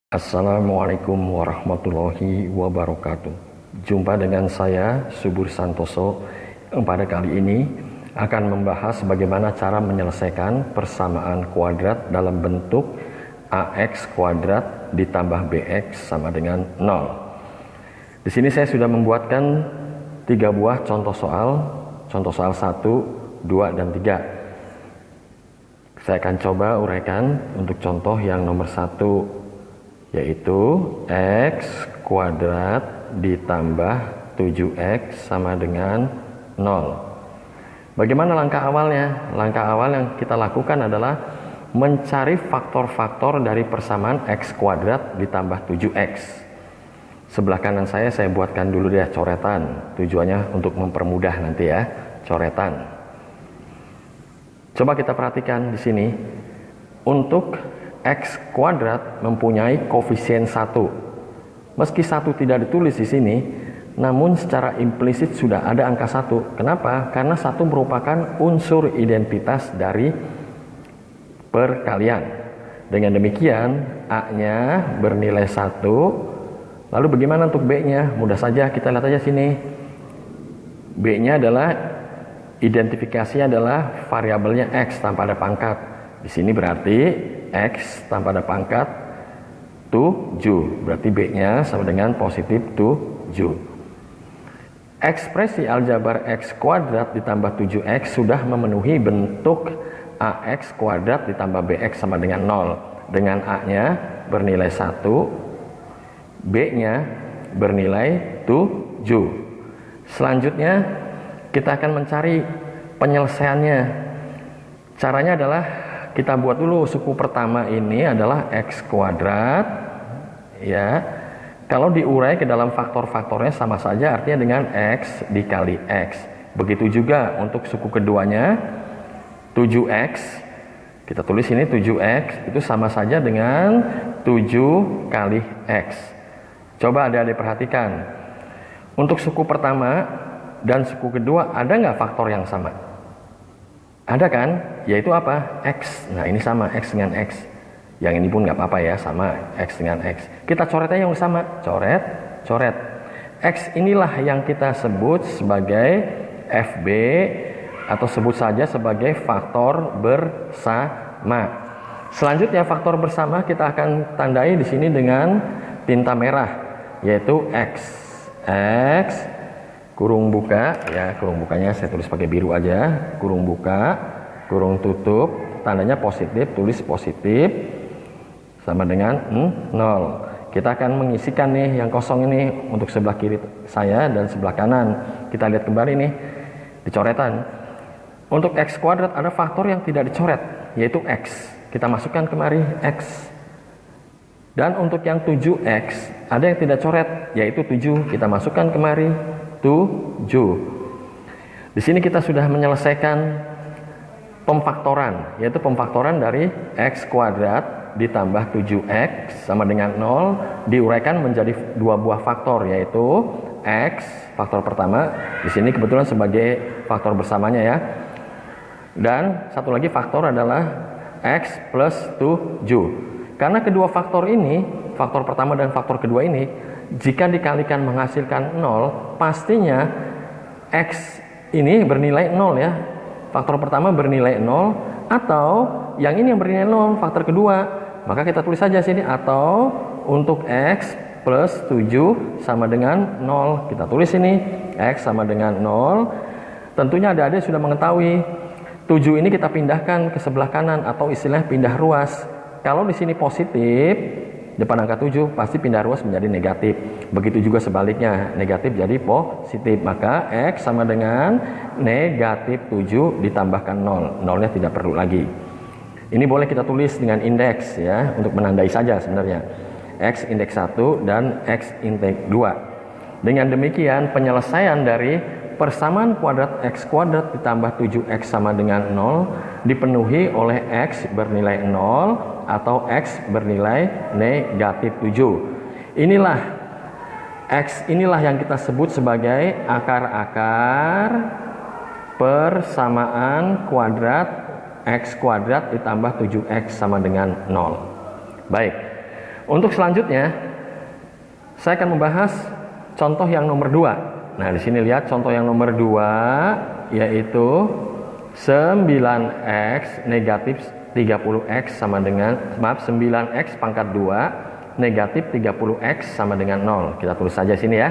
Assalamualaikum warahmatullahi wabarakatuh. Jumpa dengan saya Subur Santoso yang pada kali ini akan membahas bagaimana cara menyelesaikan persamaan kuadrat dalam bentuk AX kuadrat ditambah BX sama dengan 0. Di sini saya sudah membuatkan 3 buah contoh soal 1, 2, dan 3. Saya akan coba uraikan untuk contoh yang nomor 1, yaitu X kuadrat ditambah 7X sama dengan 0. Bagaimana langkah awalnya? Langkah awal yang kita lakukan adalah mencari faktor-faktor dari persamaan X kuadrat ditambah 7X. Sebelah kanan saya buatkan dulu ya coretan, tujuannya untuk mempermudah nanti ya, coretan. Coba kita perhatikan di sini. Untuk X kuadrat mempunyai koefisien 1. Meski 1 tidak ditulis di sini, namun secara implisit sudah ada angka 1. Kenapa? Karena 1 merupakan unsur identitas dari perkalian. Dengan demikian, A-nya bernilai 1. Lalu bagaimana untuk B-nya? Mudah saja, kita lihat aja sini. B-nya adalah, identifikasinya adalah variabelnya X tanpa ada pangkat. Di sini berarti X tanpa ada pangkat 7, berarti B-nya sama dengan positif 7. Ekspresi aljabar X kuadrat ditambah 7X sudah memenuhi bentuk AX kuadrat ditambah BX sama dengan 0, dengan A-nya bernilai 1, B-nya bernilai 7. Selanjutnya kita akan mencari penyelesaiannya. Caranya adalah kita buat dulu suku pertama ini adalah X kuadrat ya. Kalau diurai ke dalam faktor-faktornya sama saja, artinya dengan X dikali X. Begitu juga untuk suku keduanya 7X. Kita tulis ini 7X itu sama saja dengan 7 kali X. Coba adik-adik perhatikan. Untuk suku pertama dan suku kedua ada nggak faktor yang sama? Ada kan? Yaitu apa? X. Nah ini sama, X dengan X. Yang ini pun nggak apa-apa ya, sama X dengan X. Kita coret aja yang sama. Coret, coret. X inilah yang kita sebut sebagai FB, atau sebut saja sebagai faktor bersama. Selanjutnya faktor bersama kita akan tandai di sini dengan tinta merah, yaitu X. X kurung buka ya, kurung bukanya saya tulis pakai biru aja, kurung buka, kurung tutup, tandanya positif, tulis positif sama dengan 0. Kita akan mengisikan nih yang kosong ini untuk sebelah kiri saya dan sebelah kanan. Kita lihat kembali nih di coretan. Untuk X kuadrat ada faktor yang tidak dicoret, yaitu X. Kita masukkan kemari X. Dan untuk yang 7X ada yang tidak coret, yaitu 7. Kita masukkan kemari 7. Di sini kita sudah menyelesaikan pemfaktoran, yaitu pemfaktoran dari X kuadrat ditambah 7X sama dengan 0 diuraikan menjadi 2 buah faktor, yaitu X faktor pertama di sini kebetulan sebagai faktor bersamanya ya. Dan satu lagi faktor adalah X plus 7. Karena kedua faktor ini, faktor pertama dan faktor kedua ini, jika dikalikan menghasilkan 0, pastinya X ini bernilai 0 ya. Faktor pertama bernilai 0, atau yang ini yang bernilai 0, faktor kedua. Maka kita tulis saja sini, atau untuk X plus 7 sama dengan 0. Kita tulis ini, X sama dengan 0. Tentunya adik-adik sudah mengetahui 7 ini kita pindahkan ke sebelah kanan, atau istilahnya pindah ruas. Kalau di sini positif, depan angka 7 pasti pindah ruas menjadi negatif. Begitu juga sebaliknya, negatif jadi positif. Maka X sama dengan negatif 7 ditambahkan 0. 0-nya tidak perlu lagi. Ini boleh kita tulis dengan indeks ya, untuk menandai saja sebenarnya. X indeks 1 dan X indeks 2. Dengan demikian penyelesaian dari persamaan kuadrat X kuadrat ditambah 7X sama dengan 0 dipenuhi oleh X bernilai 0 atau X bernilai negatif 7. Inilah X inilah yang kita sebut sebagai akar-akar persamaan kuadrat X kuadrat ditambah 7X sama dengan 0. Baik, Untuk selanjutnya, saya akan membahas contoh yang nomor 2. Nah, di sini lihat contoh yang nomor 2, yaitu 9x negatif 30x sama dengan 9x pangkat 2 negatif 30x sama dengan 0. Kita tulis saja sini ya.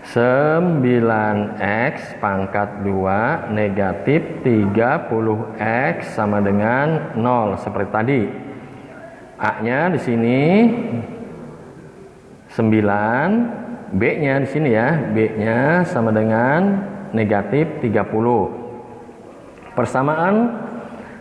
9x pangkat 2 negatif 30x sama dengan 0 seperti tadi. A-nya di sini 9, B-nya di sini ya, B-nya sama dengan negatif 30. Persamaan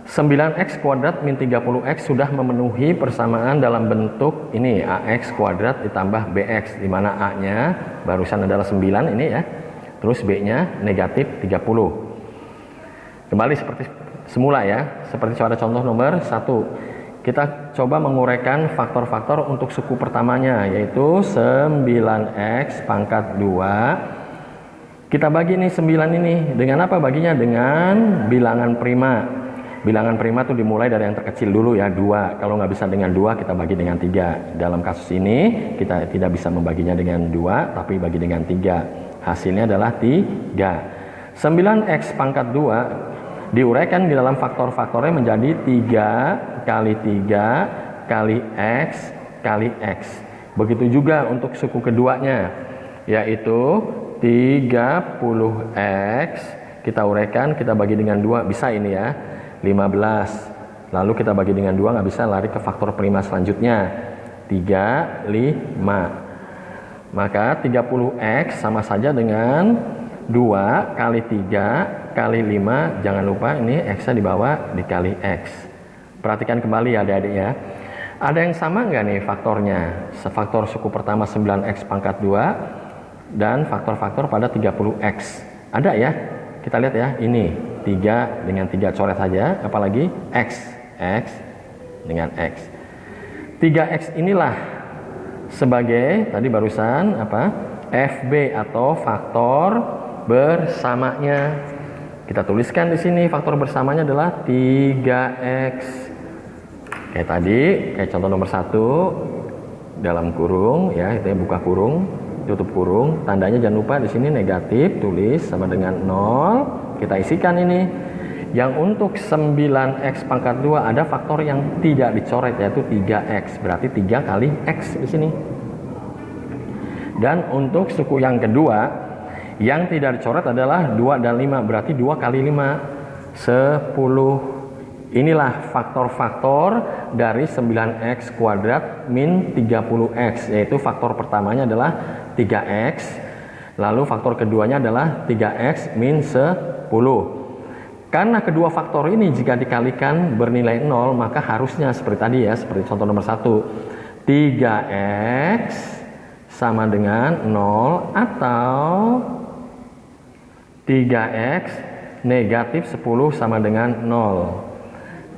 9x kuadrat min 30x sudah memenuhi persamaan dalam bentuk ini ax kuadrat ditambah bx, di mana A-nya barusan adalah 9 ini ya, terus B-nya negatif 30. Kembali seperti semula ya, seperti pada contoh nomor 1. Kita coba menguraikan faktor-faktor untuk suku pertamanya, yaitu 9x pangkat 2. Kita bagi nih 9 ini. Dengan apa baginya? Dengan bilangan prima. Bilangan prima itu dimulai dari yang terkecil dulu ya, 2. Kalau nggak bisa dengan 2, kita bagi dengan 3. Dalam kasus ini, kita tidak bisa membaginya dengan 2, tapi bagi dengan 3. Hasilnya adalah 3. 9x pangkat 2 diuraikan di dalam faktor-faktornya menjadi 3 kali 3 kali x kali x. Begitu juga untuk suku keduanya, yaitu 30x. Kita uraikan, kita bagi dengan 2, bisa ini ya, 15. Lalu kita bagi dengan 2, nggak bisa, lari ke faktor prima selanjutnya, 3, 5. Maka 30x sama saja dengan 2 kali 3 kali 5, jangan lupa ini x-nya di bawah dikali x. Perhatikan kembali ya adik-adik ya. Ada yang sama nggak nih faktornya? Faktor suku pertama 9x pangkat 2 dan faktor-faktor pada 30x. Ada ya? Kita lihat ya, ini 3 dengan 3 coret saja, apalagi x dengan x. 3x inilah sebagai tadi barusan apa? FB atau faktor bersamanya. Kita tuliskan di sini faktor bersamanya adalah 3x. Kayak tadi, kayak contoh nomor 1, dalam kurung ya, itu ya, buka kurung, tutup kurung, tandanya jangan lupa di sini negatif, tulis sama dengan 0. Kita isikan ini. Yang untuk 9x pangkat 2 ada faktor yang tidak dicoret, yaitu 3x. Berarti 3 kali x di sini. Dan untuk suku yang kedua yang tidak dicoret adalah 2 dan 5, berarti 2 kali 5, 10. Inilah faktor-faktor dari 9x kuadrat min 30x, yaitu faktor pertamanya adalah 3x, lalu faktor keduanya adalah 3x min 10. Karena kedua faktor ini jika dikalikan bernilai 0, maka harusnya seperti tadi ya, seperti contoh nomor 1, 3x sama dengan 0 atau 3x negatif 10 sama dengan 0.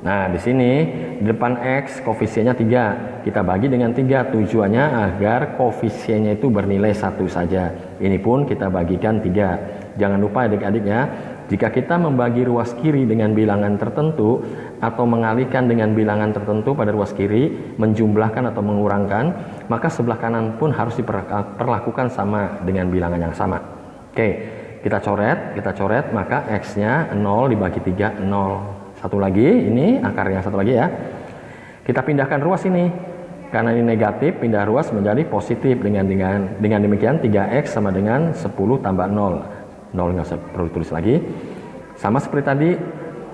Nah, di sini di depan x koefisiennya 3. Kita bagi dengan 3, tujuannya agar koefisiennya itu bernilai 1 saja. Ini pun kita bagikan 3. Jangan lupa adik-adik ya, jika kita membagi ruas kiri dengan bilangan tertentu atau mengalihkan dengan bilangan tertentu pada ruas kiri, menjumlahkan atau mengurangkan, maka sebelah kanan pun harus diperlakukan sama dengan bilangan yang sama. Oke. Kita coret, maka x-nya 0 dibagi 3, 0. Satu lagi, ini akar yang satu lagi ya. Kita pindahkan ruas ini. Karena ini negatif, pindah ruas menjadi positif. Dengan demikian 3x sama dengan 10 tambah 0. 0 nggak perlu tulis lagi. Sama seperti tadi,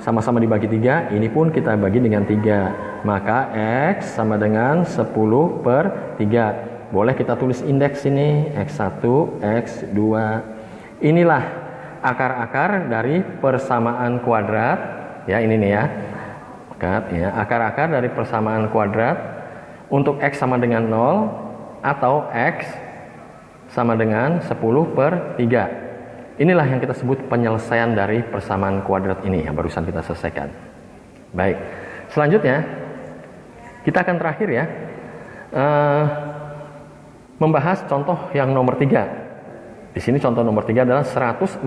sama-sama dibagi 3, ini pun kita bagi dengan 3. Maka x sama dengan 10 per 3. Boleh kita tulis indeks ini, x1, x2. Inilah akar-akar dari persamaan kuadrat, ya ini nih ya, akar-akar dari persamaan kuadrat untuk x sama dengan 0 atau x sama dengan 10 per 3. Inilah yang kita sebut penyelesaian dari persamaan kuadrat ini yang barusan kita selesaikan. Baik, selanjutnya kita akan terakhir ya, membahas contoh yang nomor 3. Di sini contoh nomor 3 adalah 147x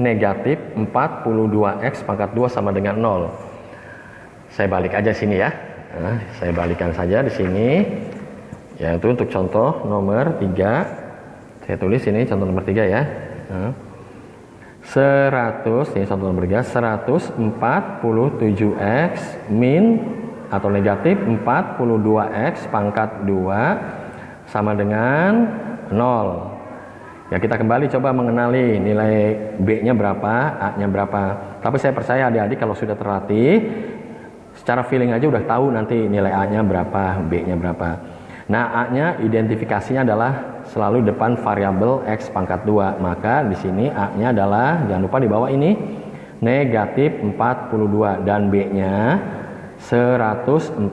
negatif 42x pangkat 2 sama dengan 0. Saya balik aja sini ya. Nah, saya balikan saja di sini. Ya, itu untuk contoh nomor 3. Saya tulis ini contoh nomor 3 ya. Nah, 100, ini contoh nomor 3, 147x min atau negatif 42x pangkat 2 sama dengan 0. Ya, kita kembali coba mengenali nilai B-nya berapa, A-nya berapa. Tapi saya percaya adik-adik kalau sudah terlatih, secara feeling aja udah tahu nanti nilai A-nya berapa, B-nya berapa. Nah, A-nya identifikasinya adalah selalu depan variabel X pangkat 2. Maka di sini A-nya adalah, jangan lupa di bawah ini, negatif 42 dan B-nya 147.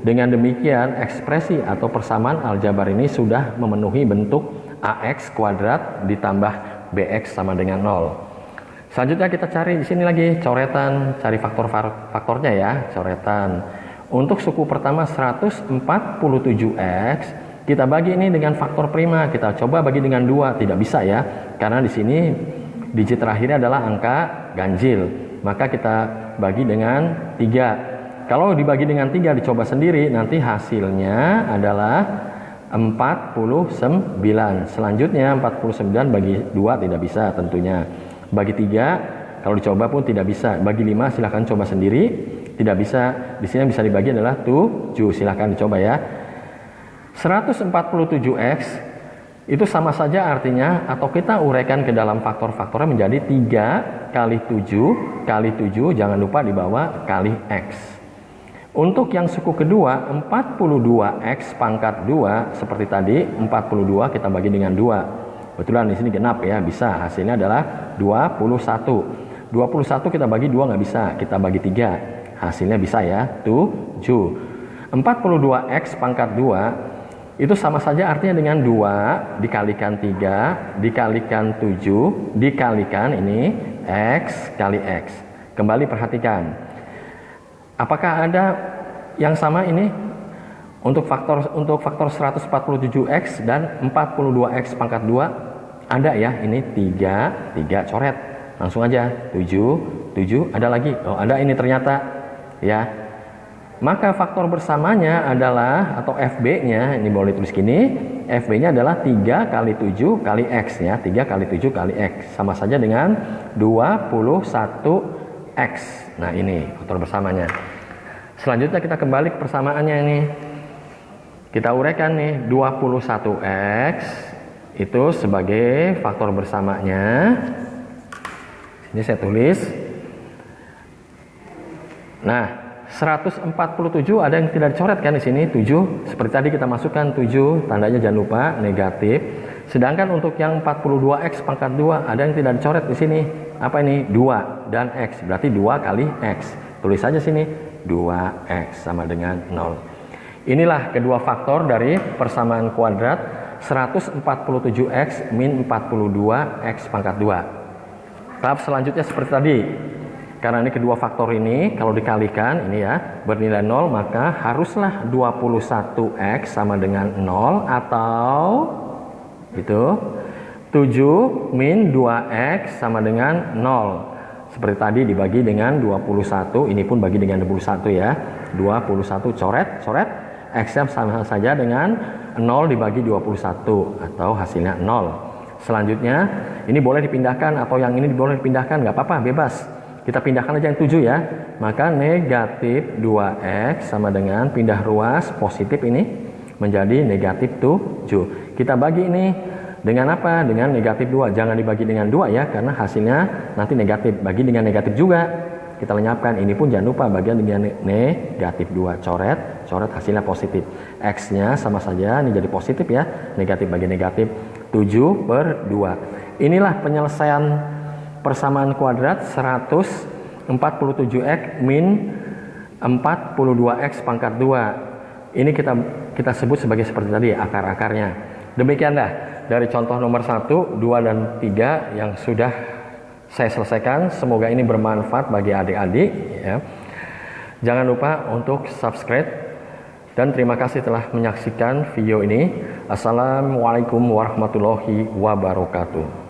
Dengan demikian, ekspresi atau persamaan aljabar ini sudah memenuhi bentuk AX kuadrat ditambah BX sama dengan 0. Selanjutnya kita cari di sini lagi coretan, cari faktornya ya, coretan. Untuk suku pertama 147x, kita bagi ini dengan faktor prima. Kita coba bagi dengan 2, tidak bisa ya, karena di sini digit terakhirnya adalah angka ganjil. Maka kita bagi dengan 3. Kalau dibagi dengan 3 dicoba sendiri, nanti hasilnya adalah 49. Selanjutnya 49 bagi 2 tidak bisa tentunya. Bagi 3 kalau dicoba pun tidak bisa. Bagi 5 silahkan coba sendiri, tidak bisa. Di sini bisa dibagi adalah 7. Silahkan dicoba ya. 147x itu sama saja artinya, atau kita uraikan ke dalam faktor-faktornya menjadi 3 kali 7 kali 7, jangan lupa di bawah kali x. Untuk yang suku kedua 42x pangkat 2 seperti tadi, 42 kita bagi dengan 2. Kebetulan di sini genap ya, bisa. Hasilnya adalah 21. 21 kita bagi 2 nggak bisa, kita bagi 3. Hasilnya bisa ya, 7. 42x pangkat 2 itu sama saja artinya dengan 2 dikalikan 3 dikalikan 7 dikalikan ini x kali x. Kembali perhatikan. Apakah ada yang sama ini untuk faktor 147x dan 42x pangkat 2? Ada ya, ini 3 coret. Langsung aja 7 ada lagi. Oh, ada ini ternyata ya. Maka faktor bersamanya adalah, atau FB-nya, ini boleh tulis gini, FB-nya adalah 3 kali 7 kali X ya, 3 kali 7 kali X. Sama saja dengan 21X. Nah, ini faktor bersamanya. Selanjutnya kita kembali ke persamaannya ini. Kita uraikan nih, 21X itu sebagai faktor bersamanya. Ini saya tulis. Nah, 147 ada yang tidak dicoret kan di sini, 7. Seperti tadi kita masukkan 7, tandanya jangan lupa negatif. Sedangkan untuk yang 42x pangkat 2 ada yang tidak dicoret di sini. Apa ini? 2 dan x. Berarti 2 kali x. Tulis saja sini 2x sama dengan 0. Inilah kedua faktor dari persamaan kuadrat 147x min 42x pangkat 2. Tahap selanjutnya seperti tadi. Karena ini kedua faktor ini kalau dikalikan ini ya bernilai 0, maka haruslah 21x sama dengan 0 atau itu 7 min 2x sama dengan 0. Seperti tadi dibagi dengan 21, ini pun bagi dengan 21 ya. 21 coret, x-nya sama saja dengan 0 dibagi 21 atau hasilnya 0. Selanjutnya ini boleh dipindahkan atau yang ini boleh dipindahkan, nggak apa-apa, bebas. Kita pindahkan aja yang 7 ya. Maka negatif 2x sama dengan pindah ruas positif ini menjadi negatif 7. Kita bagi ini dengan apa? Dengan negatif 2. Jangan dibagi dengan 2 ya, karena hasilnya nanti negatif. Bagi dengan negatif juga. Kita lenyapkan. Ini pun jangan lupa bagian dengan negatif 2. Coret hasilnya positif. X-nya sama saja, ini jadi positif ya. Negatif bagi negatif 7/2. Inilah penyelesaian persamaan kuadrat 147x min 42x pangkat 2. Ini kita sebut sebagai seperti tadi akar-akarnya. Demikianlah dari contoh nomor 1, 2 dan 3 yang sudah saya selesaikan. Semoga ini bermanfaat bagi adik-adik ya. Jangan lupa untuk subscribe dan terima kasih telah menyaksikan video ini. Assalamualaikum warahmatullahi wabarakatuh.